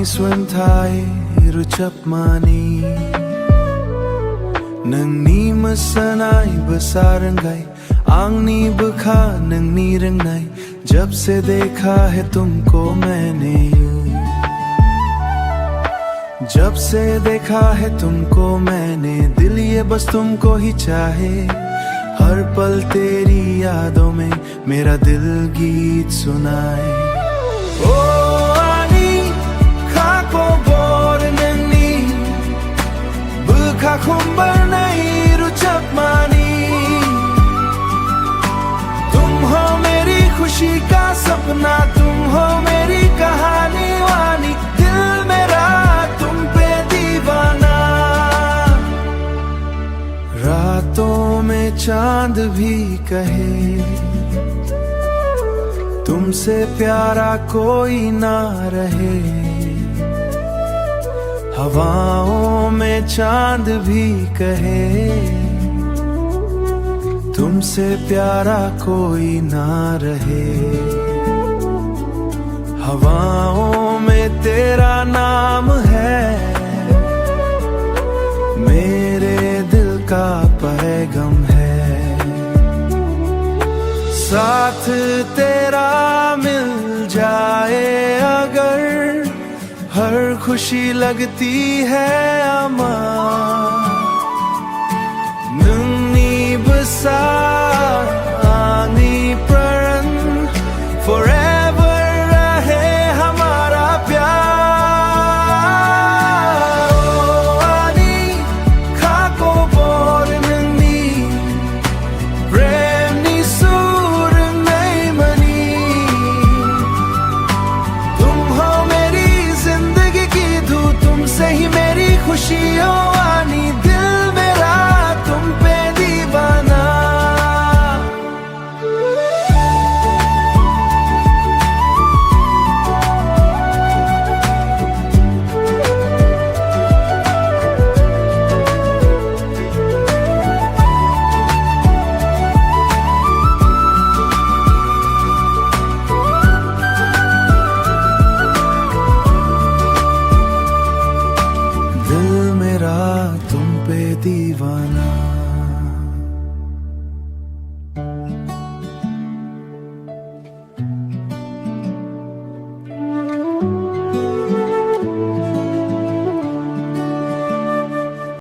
स्वयं थाए रुचप मानी नंगनी मसनाई बसारंगाई आंगनी बखा नंगनी रंगनाई जब से देखा है तुमको मैंने जब से देखा है तुमको मैंने दिल ये बस तुमको ही चाहे हर पल तेरी यादों में मेरा दिल गीत सुनाए ओ आनी खाको बोर नंगनी बुखा खुंबर नहीं रुचप मानी तुम हो मेरी खुशी का सपना तुम हो मेरी कहानी वानी दिल मेरा तुम पे दीवाना रातों में चांद भी कहे तुमसे प्यारा कोई ना रहे हवाओं में चांद भी कहे तुमसे प्यारा कोई ना रहे हवाओं में तेरा नाम है मेरे दिल का पैगाम है साथ तेरा मिल जाए अगर हर खुशी लगती है अमर नंगनी बसानी प्रण forever रहे हमारा प्यार ओ आनी खाको बोर नंगनी प्रेम नी सूर नहीं मनी तुम हो मेरी जिंदगी की धूप तुमसे ही मेरी खुशी